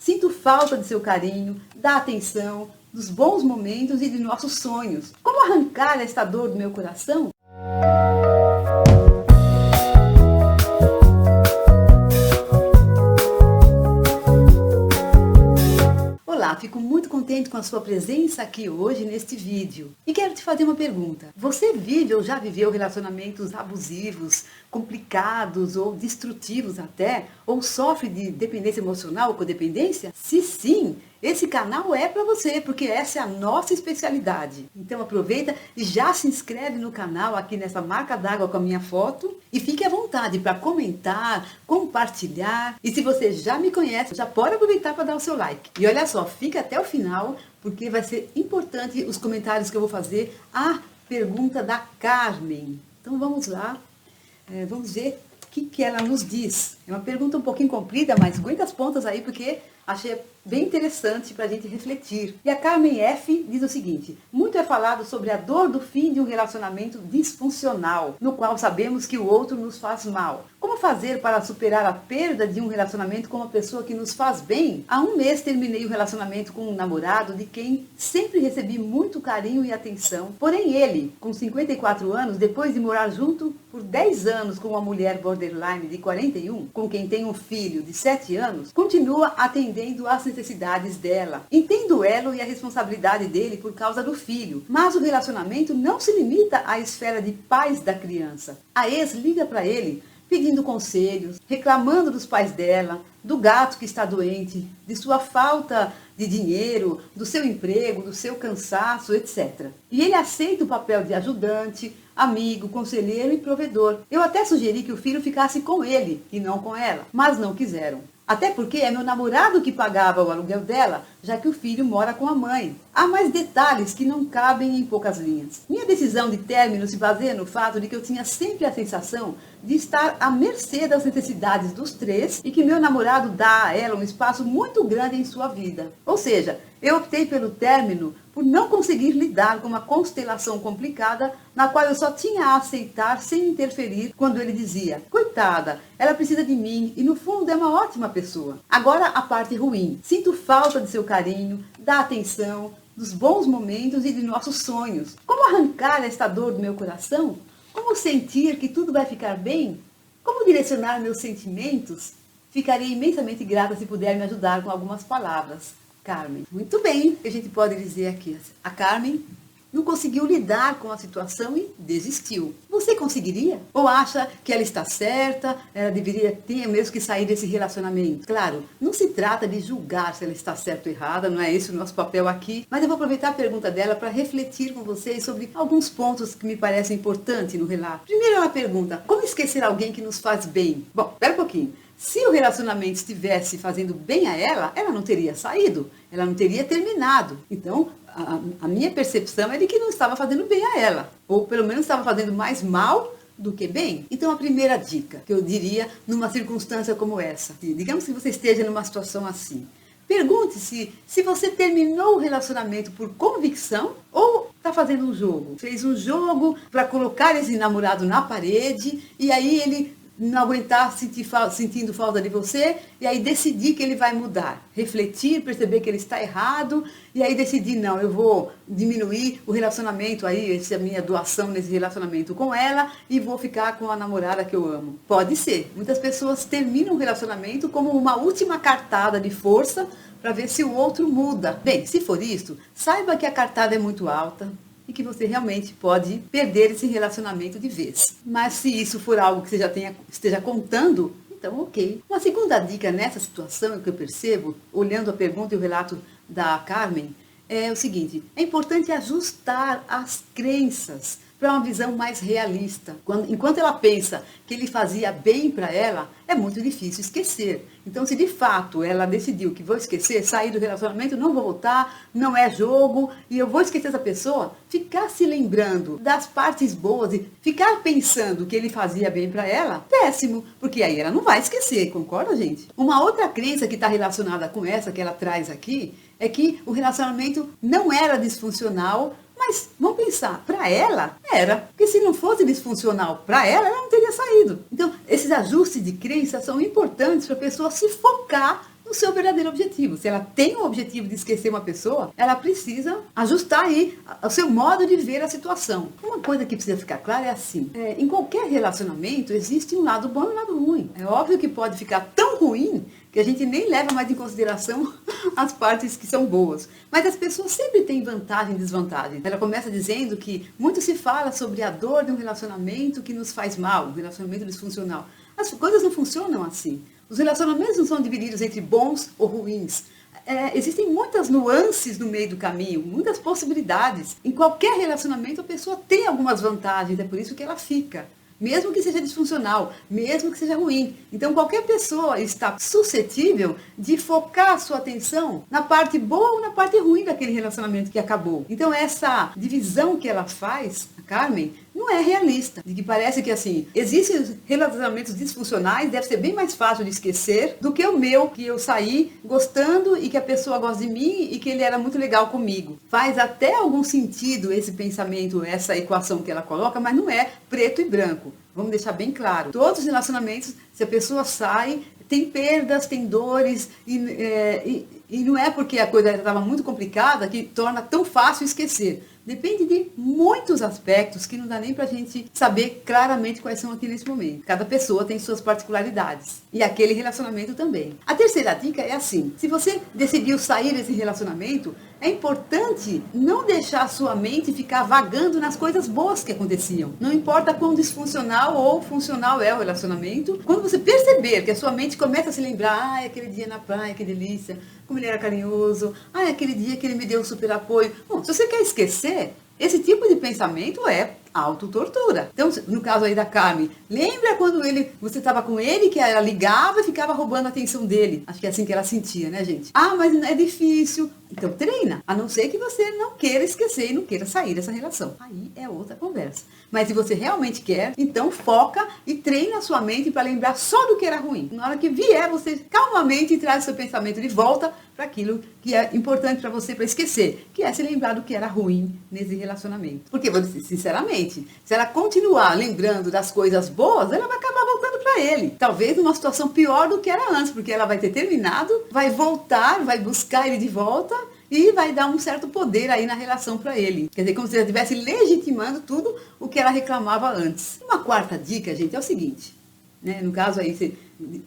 Sinto falta de seu carinho, da atenção, dos bons momentos e de nossos sonhos. Como arrancar esta dor do meu coração? Olá, fico muito contente com a sua presença aqui hoje neste vídeo. E quero te fazer uma pergunta. Você vive ou já viveu relacionamentos abusivos, complicados ou destrutivos até? Ou sofre de dependência emocional ou codependência? Se sim, esse canal é para você, porque essa é a nossa especialidade. Então aproveita e já se inscreve no canal aqui nessa marca d'água com a minha foto. E fique à vontade para comentar, compartilhar. E se você já me conhece, já pode aproveitar para dar o seu like. E olha só, fica até o final, porque vai ser importante os comentários que eu vou fazer. A pergunta da Carmen. Então vamos lá, vamos ver o que ela nos diz. É uma pergunta um pouquinho comprida, mas aguenta as pontas aí, porque achei bem interessante para a gente refletir. E a Carmen F. diz o seguinte: muito é falado sobre a dor do fim de um relacionamento disfuncional, no qual sabemos que o outro nos faz mal. Como fazer para superar a perda de um relacionamento com uma pessoa que nos faz bem? Há um mês terminei o relacionamento com um namorado de quem sempre recebi muito carinho e atenção. Porém ele, com 54 anos, depois de morar junto por 10 anos com uma mulher borderline de 41, com quem tem um filho de 7 anos, continua atendendo às necessidades dela. Entendo o elo e a responsabilidade dele por causa do filho, mas o relacionamento não se limita à esfera de pais da criança. A ex liga para ele pedindo conselhos, reclamando dos pais dela, do gato que está doente, de sua falta de dinheiro, do seu emprego, do seu cansaço, etc. E ele aceita o papel de ajudante, amigo, conselheiro e provedor. Eu até sugeri que o filho ficasse com ele e não com ela, mas não quiseram. Até porque é meu namorado que pagava o aluguel dela, já que o filho mora com a mãe. Há mais detalhes que não cabem em poucas linhas. Minha decisão de término se baseia no fato de que eu tinha sempre a sensação de estar à mercê das necessidades dos três e que meu namorado dá a ela um espaço muito grande em sua vida. Ou seja, eu optei pelo término por não conseguir lidar com uma constelação complicada na qual eu só tinha a aceitar sem interferir quando ele dizia: coitada, ela precisa de mim e no fundo é uma ótima pessoa. Agora a parte ruim. Sinto falta de seu carinho, da atenção, dos bons momentos e de nossos sonhos. Como arrancar esta dor do meu coração? Como sentir que tudo vai ficar bem? Como direcionar meus sentimentos? Ficaria imensamente grata se puder me ajudar com algumas palavras. Carmen. Muito bem, a gente pode dizer aqui. A Carmen não conseguiu lidar com a situação e desistiu. Você conseguiria? Ou acha que ela está certa, ela deveria ter mesmo que sair desse relacionamento? Claro, não se trata de julgar se ela está certa ou errada, não é esse o nosso papel aqui, mas eu vou aproveitar a pergunta dela para refletir com vocês sobre alguns pontos que me parecem importantes no relato. Primeiro ela pergunta: como esquecer alguém que nos faz bem? Bom, espera um pouquinho. Se o relacionamento estivesse fazendo bem a ela, ela não teria saído, ela não teria terminado. Então, a minha percepção é de que não estava fazendo bem a ela, ou pelo menos estava fazendo mais mal do que bem. Então, a primeira dica que eu diria numa circunstância como essa: digamos que você esteja numa situação assim, pergunte-se se você terminou o relacionamento por convicção ou está fazendo um jogo. Fez um jogo para colocar esse namorado na parede e aí ele não aguentar sentindo falta de você, e aí decidir que ele vai mudar. Refletir, perceber que ele está errado, e aí decidir: não, eu vou diminuir o relacionamento aí, essa é a minha doação nesse relacionamento com ela, e vou ficar com a namorada que eu amo. Pode ser. Muitas pessoas terminam o relacionamento como uma última cartada de força para ver se o outro muda. Bem, se for isso, saiba que a cartada é muito alta e que você realmente pode perder esse relacionamento de vez. Mas se isso for algo que você já esteja contando, então ok. Uma segunda dica nessa situação, que eu percebo, olhando a pergunta e o relato da Carmen, é o seguinte: é importante ajustar as crenças para uma visão mais realista. Enquanto ela pensa que ele fazia bem para ela, é muito difícil esquecer. Então, se de fato ela decidiu que vou esquecer, sair do relacionamento, não vou voltar, não é jogo, e eu vou esquecer essa pessoa, ficar se lembrando das partes boas e ficar pensando que ele fazia bem para ela, péssimo, porque aí ela não vai esquecer, concorda, gente? Uma outra crença que está relacionada com essa que ela traz aqui é que o relacionamento não era disfuncional, mas vamos pensar, para ela era, porque se não fosse disfuncional para ela, ela não teria saído. Então, esses ajustes de crença são importantes para a pessoa se focar no seu verdadeiro objetivo. Se ela tem o objetivo de esquecer uma pessoa, ela precisa ajustar aí o seu modo de ver a situação. Uma coisa que precisa ficar clara é assim, em qualquer relacionamento existe um lado bom e um lado ruim. É óbvio que pode ficar tão ruim que a gente nem leva mais em consideração as partes que são boas. Mas as pessoas sempre têm vantagem e desvantagem. Ela começa dizendo que muito se fala sobre a dor de um relacionamento que nos faz mal, um relacionamento disfuncional. As coisas não funcionam assim. Os relacionamentos não são divididos entre bons ou ruins. Existem muitas nuances no meio do caminho, muitas possibilidades. Em qualquer relacionamento a pessoa tem algumas vantagens, é por isso que ela fica. Mesmo que seja disfuncional, mesmo que seja ruim. Então qualquer pessoa está suscetível de focar a sua atenção na parte boa ou na parte ruim daquele relacionamento que acabou. Então essa divisão que ela faz, a Carmen, não é realista. De que parece que assim, existem relacionamentos disfuncionais, deve ser bem mais fácil de esquecer do que o meu, que eu saí gostando e que a pessoa gosta de mim e que ele era muito legal comigo. Faz até algum sentido esse pensamento, essa equação que ela coloca, mas não é preto e branco. Vamos deixar bem claro. Todos os relacionamentos, se a pessoa sai, tem perdas, tem dores, e não é porque a coisa estava muito complicada que torna tão fácil esquecer. Depende de muitos aspectos que não dá nem pra gente saber claramente quais são aqui nesse momento. Cada pessoa tem suas particularidades. E aquele relacionamento também. A terceira dica é assim, se você decidiu sair desse relacionamento, é importante não deixar a sua mente ficar vagando nas coisas boas que aconteciam. Não importa quão disfuncional ou funcional é o relacionamento. Quando você perceber que a sua mente começa a se lembrar, aquele dia na praia, que delícia, como ele era carinhoso, aquele dia que ele me deu super apoio. Bom, se você quer esquecer, esse tipo de pensamento é autotortura. Então, no caso aí da Carmen, lembra quando você estava com ele, que ela ligava e ficava roubando a atenção dele? Acho que é assim que ela sentia, né, gente? Mas é difícil. Então treina, a não ser que você não queira esquecer e não queira sair dessa relação. Aí é outra conversa. Mas se você realmente quer, então foca e treina a sua mente para lembrar só do que era ruim. Na hora que vier, você calmamente traz o seu pensamento de volta para aquilo que é importante para você, para esquecer, que é se lembrar do que era ruim nesse relacionamento. Porque, vou dizer sinceramente, se ela continuar lembrando das coisas boas, ela vai acabar voltando para ele. Talvez numa situação pior do que era antes, porque ela vai ter terminado, vai voltar, vai buscar ele de volta e vai dar um certo poder aí na relação para ele. Quer dizer, como se ela estivesse legitimando tudo o que ela reclamava antes. Uma quarta dica, gente, é o seguinte, né? No caso aí, você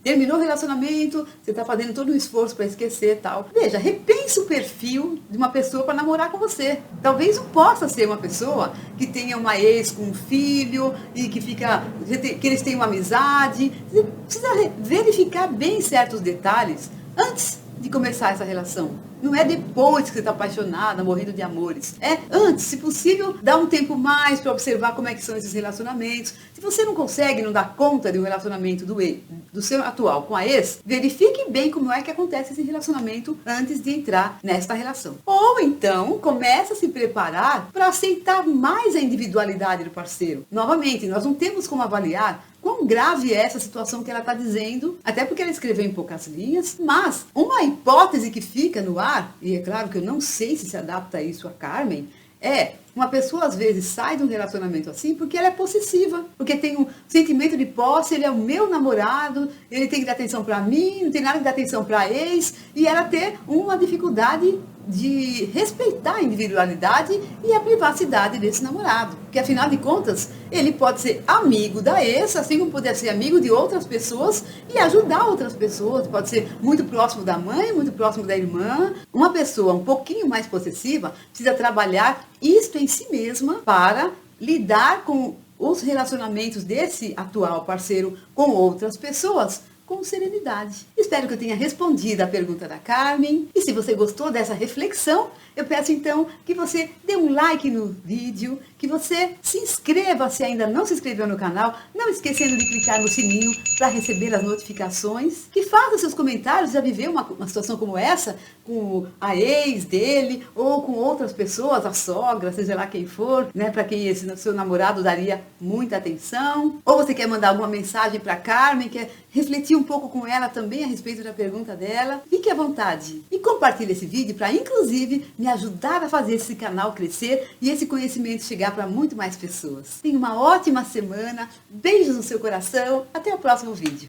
terminou o relacionamento, você está fazendo todo um esforço para esquecer e tal. Veja, repense o perfil de uma pessoa para namorar com você. Talvez não possa ser uma pessoa que tenha uma ex com um filho e que eles tenham uma amizade. Você precisa verificar bem certos detalhes antes de começar essa relação. Não é depois que você está apaixonada, morrendo de amores. É antes, se possível, dá um tempo mais para observar como é que são esses relacionamentos. Se você não consegue, não dá conta de um relacionamento do seu atual com a ex, verifique bem como é que acontece esse relacionamento antes de entrar nesta relação. Ou então, comece a se preparar para aceitar mais a individualidade do parceiro. Novamente, nós não temos como avaliar quão grave é essa situação que ela está dizendo, até porque ela escreveu em poucas linhas, mas uma hipótese que fica no ar, e é claro que eu não sei se adapta a isso a Carmen, uma pessoa às vezes sai de um relacionamento assim porque ela é possessiva, porque tem um sentimento de posse, ele é o meu namorado, ele tem que dar atenção para mim, não tem nada de dar atenção para ex, e ela ter uma dificuldade de respeitar a individualidade e a privacidade desse namorado. Porque afinal de contas, ele pode ser amigo da ex, assim como poder ser amigo de outras pessoas e ajudar outras pessoas. Pode ser muito próximo da mãe, muito próximo da irmã. Uma pessoa um pouquinho mais possessiva precisa trabalhar isto em si mesma para lidar com os relacionamentos desse atual parceiro com outras pessoas com serenidade. Espero que eu tenha respondido a pergunta da Carmen. E se você gostou dessa reflexão, eu peço então que você dê um like no vídeo, que você se inscreva se ainda não se inscreveu no canal, não esquecendo de clicar no sininho para receber as notificações, que faça seus comentários, já viveu uma situação como essa, com a ex dele, ou com outras pessoas, a sogra, seja lá quem for, né, para quem esse seu namorado daria muita atenção, ou você quer mandar alguma mensagem para Carmen, quer refletir um pouco com ela também a respeito da pergunta dela, fique à vontade e compartilhe esse vídeo para, inclusive, me ajudar a fazer esse canal crescer e esse conhecimento chegar para muito mais pessoas. Tenha uma ótima semana, beijos no seu coração, até o próximo vídeo.